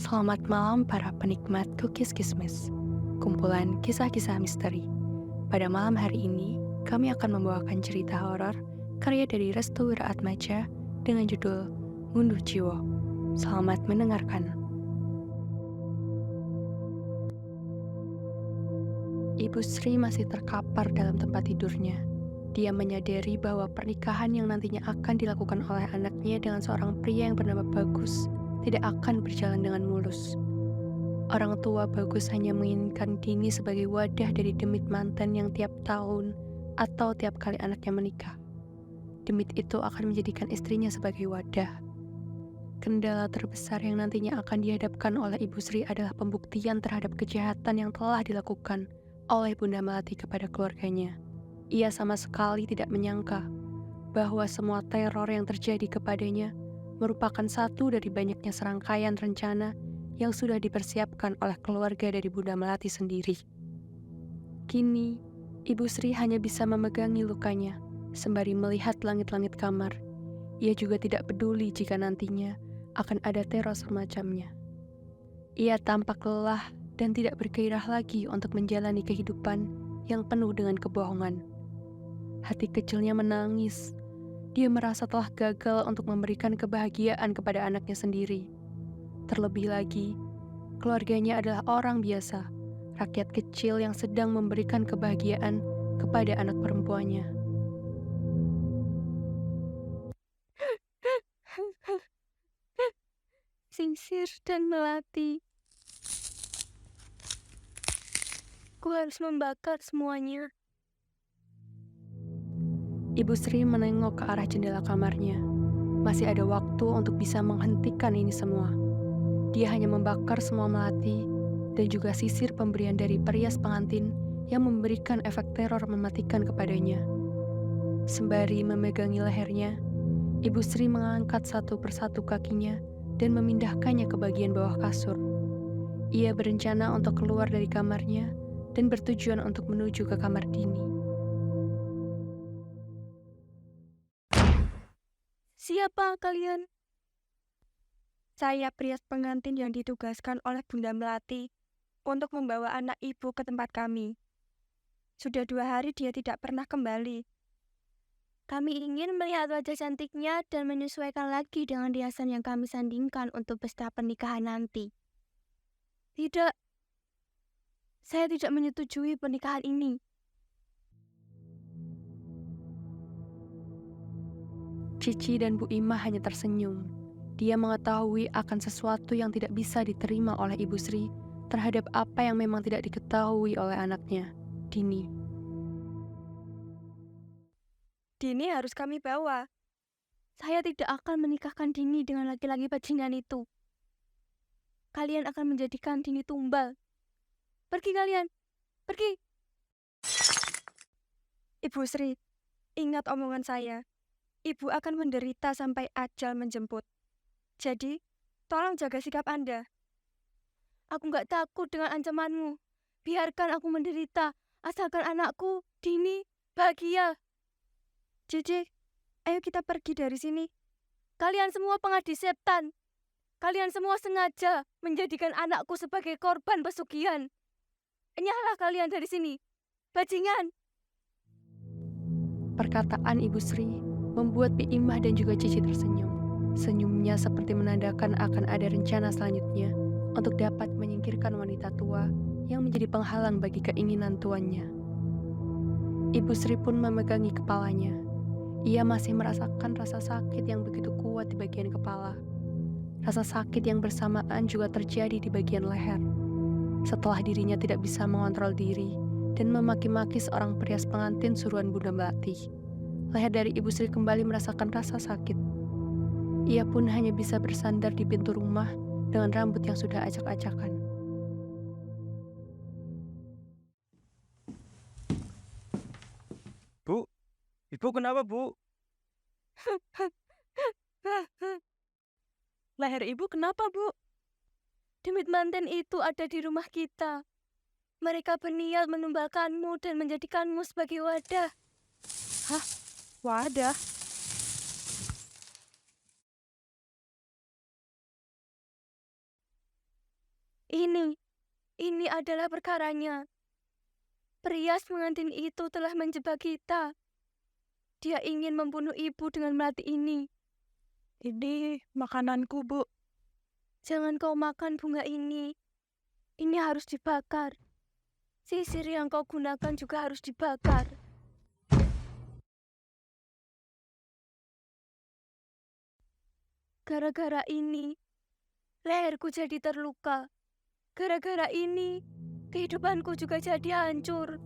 Selamat malam para penikmat cookies kismis, kumpulan kisah-kisah misteri. Pada malam hari ini, kami akan membawakan cerita horor karya dari Restu Wiraatmaja dengan judul Ngunduh Jiwa. Selamat mendengarkan. Ibu Sri masih terkapar dalam tempat tidurnya. Dia menyadari bahwa pernikahan yang nantinya akan dilakukan oleh anaknya dengan seorang pria yang bernama Bagus tidak akan berjalan dengan mulus. Orang tua Bagus hanya menginginkan Dini sebagai wadah dari demit mantan yang tiap tahun atau tiap kali anaknya menikah. Demit itu akan menjadikan istrinya sebagai wadah. Kendala terbesar yang nantinya akan dihadapkan oleh Ibu Sri adalah pembuktian terhadap kejahatan yang telah dilakukan oleh Bunda Melati kepada keluarganya. Ia sama sekali tidak menyangka bahwa semua teror yang terjadi kepadanya merupakan satu dari banyaknya serangkaian rencana yang sudah dipersiapkan oleh keluarga dari Bunda Melati sendiri. Kini, Ibu Sri hanya bisa memegangi lukanya, sembari melihat langit-langit kamar. Ia juga tidak peduli jika nantinya akan ada teror semacamnya. Ia tampak lelah dan tidak bergairah lagi untuk menjalani kehidupan yang penuh dengan kebohongan. Hati kecilnya menangis. Dia merasa telah gagal untuk memberikan kebahagiaan kepada anaknya sendiri. Terlebih lagi, keluarganya adalah orang biasa, rakyat kecil yang sedang memberikan kebahagiaan kepada anak perempuannya. Singsir dan Melati. Ku harus membakar semuanya. Ibu Sri menengok ke arah jendela kamarnya. Masih ada waktu untuk bisa menghentikan ini semua. Dia hanya membakar semua melati dan juga sisir pemberian dari perias pengantin yang memberikan efek teror mematikan kepadanya. Sembari memegangi lehernya, Ibu Sri mengangkat satu persatu kakinya dan memindahkannya ke bagian bawah kasur. Ia berencana untuk keluar dari kamarnya dan bertujuan untuk menuju ke kamar Dini. Siapa kalian? Saya prias pengantin yang ditugaskan oleh Bunda Melati untuk membawa anak ibu ke tempat kami. Sudah 2 hari dia tidak pernah kembali. Kami ingin melihat wajah cantiknya dan menyesuaikan lagi dengan riasan yang kami sandingkan untuk pesta pernikahan nanti. Tidak, saya tidak menyetujui pernikahan ini. Cici dan Bu Imah hanya tersenyum. Dia mengetahui akan sesuatu yang tidak bisa diterima oleh Ibu Sri terhadap apa yang memang tidak diketahui oleh anaknya, Dini. Dini harus kami bawa. Saya tidak akan menikahkan Dini dengan laki-laki bajingan itu. Kalian akan menjadikan Dini tumbal. Pergi kalian, pergi. Ibu Sri, ingat omongan saya. Ibu akan menderita sampai ajal menjemput. Jadi, tolong jaga sikap Anda. Aku nggak takut dengan ancamanmu. Biarkan aku menderita, asalkan anakku, Dini, bahagia. Cici, ayo kita pergi dari sini. Kalian semua pengadi setan. Kalian semua sengaja menjadikan anakku sebagai korban pesugihan. Enyahlah kalian dari sini. Bajingan. Perkataan Ibu Sri membuat Bi Imah dan juga Cici tersenyum. Senyumnya seperti menandakan akan ada rencana selanjutnya untuk dapat menyingkirkan wanita tua yang menjadi penghalang bagi keinginan tuannya. Ibu Sri pun memegangi kepalanya. Ia masih merasakan rasa sakit yang begitu kuat di bagian kepala. Rasa sakit yang bersamaan juga terjadi di bagian leher. Setelah dirinya tidak bisa mengontrol diri dan memaki-maki seorang perias pengantin suruhan Bunda Melati, leher dari Ibu Sri kembali merasakan rasa sakit. Ia pun hanya bisa bersandar di pintu rumah dengan rambut yang sudah acak-acakan. Bu, ibu kenapa, Bu? Leher ibu kenapa, Bu? Demit manten itu ada di rumah kita. Mereka berniat menumbalkanmu dan menjadikanmu sebagai wadah. Hah? Wadah? Ini adalah perkaranya. Pria pengantin itu telah menjebak kita. Dia ingin membunuh ibu dengan melati ini. Ini makananku, Bu. Jangan kau makan bunga ini. Ini harus dibakar. Sisir yang kau gunakan juga harus dibakar. Gara-gara ini, leherku jadi terluka. Gara-gara ini, kehidupanku juga jadi hancur.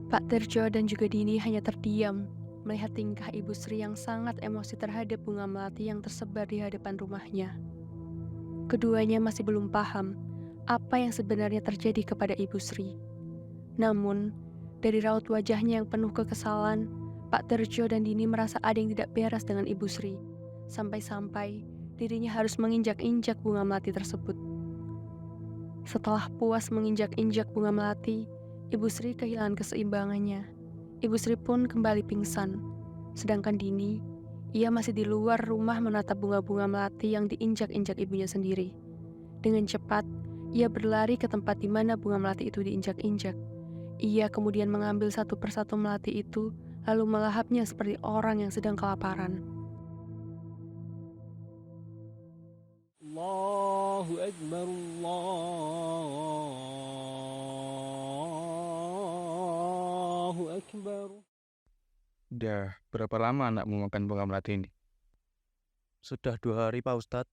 Pak Terjo dan juga Dini hanya terdiam melihat tingkah Ibu Sri yang sangat emosi terhadap bunga melati yang tersebar di hadapan rumahnya. Keduanya masih belum paham apa yang sebenarnya terjadi kepada Ibu Sri. Namun, dari raut wajahnya yang penuh kekesalan, Pak Terjo dan Dini merasa ada yang tidak beres dengan Ibu Sri. Sampai-sampai dirinya harus menginjak-injak bunga melati tersebut. Setelah puas menginjak-injak bunga melati, Ibu Sri kehilangan keseimbangannya. Ibu Sri pun kembali pingsan. Sedangkan Dini, ia masih di luar rumah menatap bunga-bunga melati yang diinjak-injak ibunya sendiri. Dengan cepat, ia berlari ke tempat di mana bunga melati itu diinjak-injak. Ia kemudian mengambil satu persatu melati itu, lalu melahapnya seperti orang yang sedang kelaparan. Allahu Akbar, Allahu Akbar. Udah berapa lama anakmu makan bunga melati ini? Sudah 2 hari, Pak Ustadz.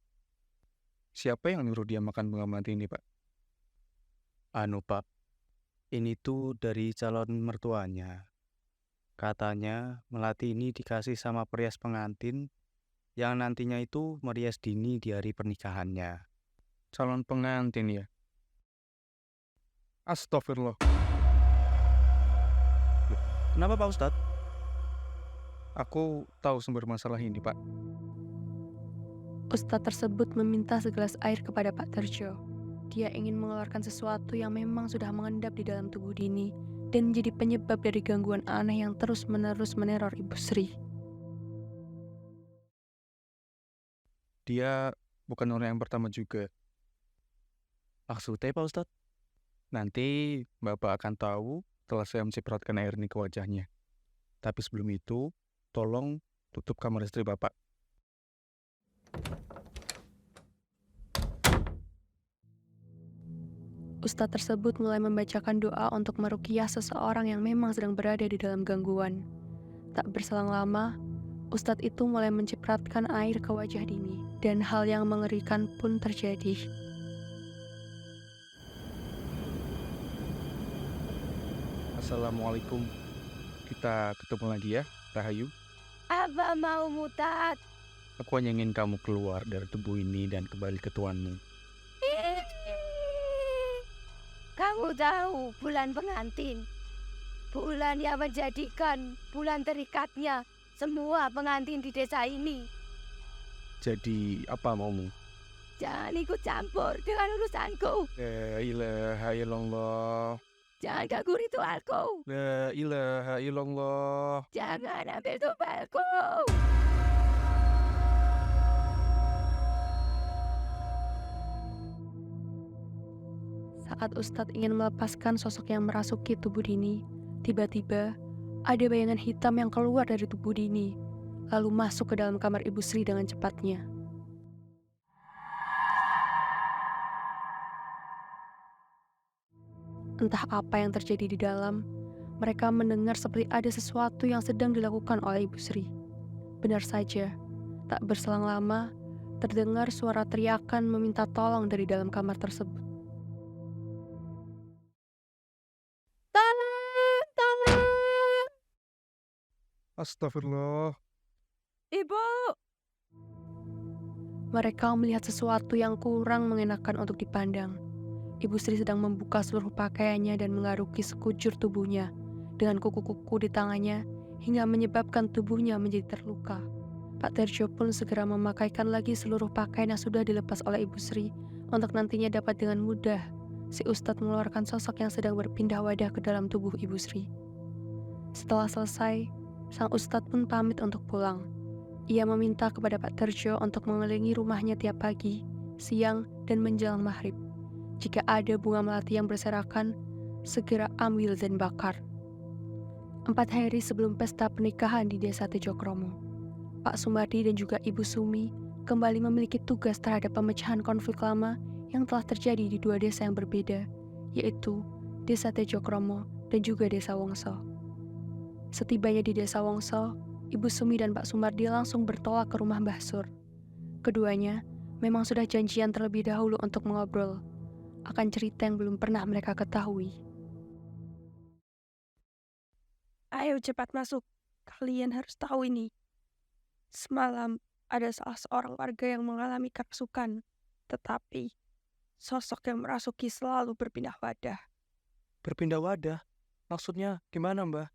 Siapa yang nyuruh dia makan bunga melati ini, Pak? Pak, ini tuh dari calon mertuanya. Katanya melati ini dikasih sama perias pengantin yang nantinya itu merias Dini di hari pernikahannya. Calon pengantin ya? Astagfirullah. Kenapa, Pak Ustadz? Aku tahu sumber masalah ini, Pak. Ustadz tersebut meminta segelas air kepada Pak Terjo. Dia ingin mengeluarkan sesuatu yang memang sudah mengendap di dalam tubuh Dini dan menjadi penyebab dari gangguan aneh yang terus-menerus meneror Ibu Sri. Dia bukan orang yang pertama juga. Maksudnya, Pak Ustadz? Nanti Bapak akan tahu setelah saya mencipratan air ini ke wajahnya. Tapi sebelum itu, tolong tutup kamar istri Bapak. Ustadz tersebut mulai membacakan doa untuk meruqyah seseorang yang memang sedang berada di dalam gangguan. Tak berselang lama, Ustadz itu mulai mencipratkan air ke wajah Dini, dan hal yang mengerikan pun terjadi. Assalamualaikum. Kita ketemu lagi ya, Rahayu. Apa mau mutat? Aku hanya ingin kamu keluar dari tubuh ini dan kembali ke tuanmu. Kamu tahu bulan pengantin. Bulan yang menjadikan bulan terikatnya semua pengantin di desa ini. Jadi, apa maumu? Jangan ikut campur dengan urusanku. La ilaha illallah. Jangan ganggu ritualku. La ilaha illallah. Jangan ambil tumpalku. Saat Ustadz ingin melepaskan sosok yang merasuki tubuh Dini, tiba-tiba ada bayangan hitam yang keluar dari tubuh Dini, lalu masuk ke dalam kamar Ibu Sri dengan cepatnya. Entah apa yang terjadi di dalam, mereka mendengar seperti ada sesuatu yang sedang dilakukan oleh Ibu Sri. Benar saja, tak berselang lama, terdengar suara teriakan meminta tolong dari dalam kamar tersebut. Tolong! Astagfirullah. Ibu! Mereka melihat sesuatu yang kurang mengenakan untuk dipandang. Ibu Sri sedang membuka seluruh pakaiannya dan mengaruki sekujur tubuhnya dengan kuku-kuku di tangannya hingga menyebabkan tubuhnya menjadi terluka. Pak Terjo pun segera memakaikan lagi seluruh pakaian yang sudah dilepas oleh Ibu Sri untuk nantinya dapat dengan mudah si Ustadz mengeluarkan sosok yang sedang berpindah wadah ke dalam tubuh Ibu Sri. Setelah selesai, sang Ustadz pun pamit untuk pulang. Ia meminta kepada Pak Terjo untuk mengelilingi rumahnya tiap pagi, siang, dan menjelang maghrib. Jika ada bunga melati yang berserakan, segera ambil dan bakar. 4 hari sebelum pesta pernikahan di desa Tejokromo, Pak Sumardi dan juga Ibu Sumi kembali memiliki tugas terhadap pemecahan konflik lama yang telah terjadi di 2 desa yang berbeda, yaitu Desa Tejokromo dan juga Desa Wongso. Setibanya di Desa Wongso, Ibu Sumi dan Pak Sumardi langsung bertolak ke rumah Mbah Sur. Keduanya memang sudah janjian terlebih dahulu untuk mengobrol akan cerita yang belum pernah mereka ketahui. Ayo cepat masuk. Kalian harus tahu ini. Semalam ada salah seorang warga yang mengalami kerasukan. Tetapi sosok yang merasuki selalu berpindah wadah. Berpindah wadah? Maksudnya gimana, Mbah?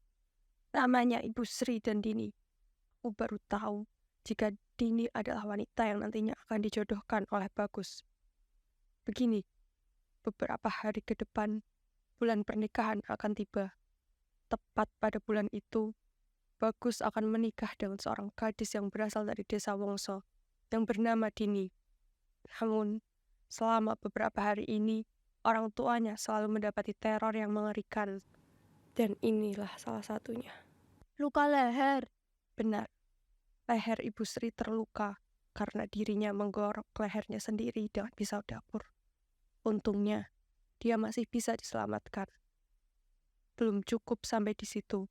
Namanya Ibu Sri dan Dini. Aku baru tahu jika Dini adalah wanita yang nantinya akan dijodohkan oleh Bagus. Begini, beberapa hari ke depan, bulan pernikahan akan tiba. Tepat pada bulan itu, Bagus akan menikah dengan seorang gadis yang berasal dari Desa Wongso yang bernama Dini. Namun, selama beberapa hari ini, orang tuanya selalu mendapati teror yang mengerikan. Dan inilah salah satunya. Luka leher. Benar, leher Ibu Sri terluka karena dirinya menggorok lehernya sendiri dengan pisau dapur. Untungnya, dia masih bisa diselamatkan. Belum cukup sampai di situ.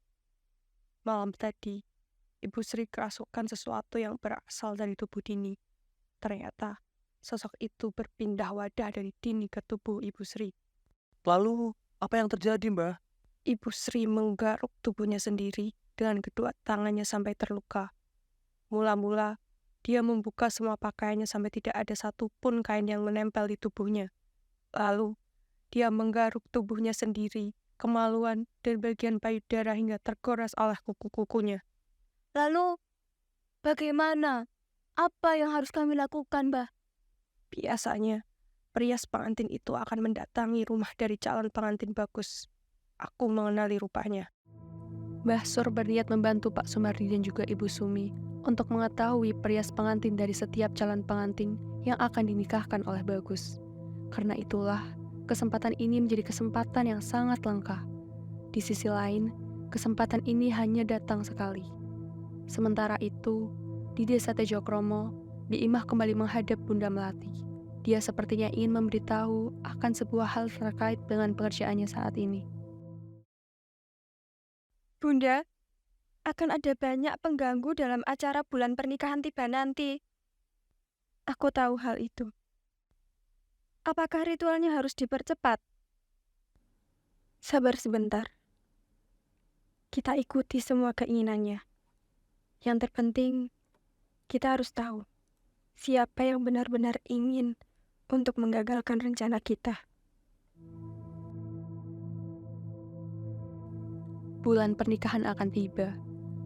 Malam tadi, Ibu Sri kerasukan sesuatu yang berasal dari tubuh Dini. Ternyata, sosok itu berpindah wadah dari Dini ke tubuh Ibu Sri. Lalu, apa yang terjadi, Mbah? Ibu Sri menggaruk tubuhnya sendiri dengan kedua tangannya sampai terluka. Mula-mula, dia membuka semua pakaiannya sampai tidak ada satupun kain yang menempel di tubuhnya. Lalu, dia menggaruk tubuhnya sendiri, kemaluan, dan bagian payudara hingga tergores oleh kuku-kukunya. Lalu, bagaimana? Apa yang harus kami lakukan, Mbah? Biasanya, perias pengantin itu akan mendatangi rumah dari calon pengantin Bagus. Aku mengenali rupanya. Mbah Sur berniat membantu Pak Sumardi dan juga Ibu Sumi untuk mengetahui perias pengantin dari setiap calon pengantin yang akan dinikahkan oleh Bagus. Karena itulah, kesempatan ini menjadi kesempatan yang sangat langka. Di sisi lain, kesempatan ini hanya datang sekali. Sementara itu, di Desa Tejokromo, Bi Imah kembali menghadap Bunda Melati. Dia sepertinya ingin memberitahu akan sebuah hal terkait dengan pekerjaannya saat ini. Bunda, akan ada banyak pengganggu dalam acara bulan pernikahan tiba nanti. Aku tahu hal itu. Apakah ritualnya harus dipercepat? Sabar sebentar. Kita ikuti semua keinginannya. Yang terpenting, kita harus tahu siapa yang benar-benar ingin untuk menggagalkan rencana kita. Bulan pernikahan akan tiba.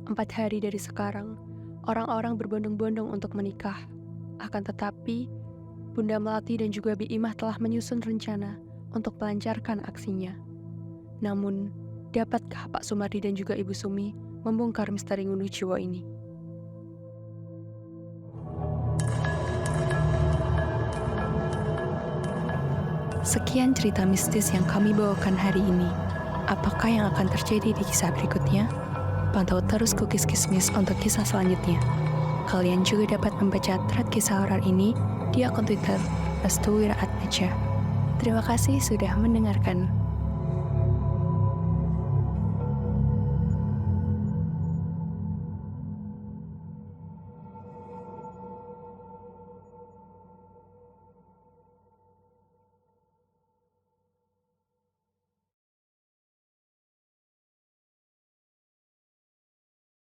4 hari dari sekarang, orang-orang berbondong-bondong untuk menikah. Akan tetapi, Bunda Melati dan juga Bi Imah telah menyusun rencana untuk melancarkan aksinya. Namun, dapatkah Pak Sumardi dan juga Ibu Sumi membongkar misteri ngunduh jiwa ini? Sekian cerita mistis yang kami bawakan hari ini. Apakah yang akan terjadi di kisah berikutnya? Pantau terus Cookies Kismis untuk kisah selanjutnya. Kalian juga dapat membaca thread kisah horor ini di akun Twitter @restuwiraatmaja. Terima kasih sudah mendengarkan.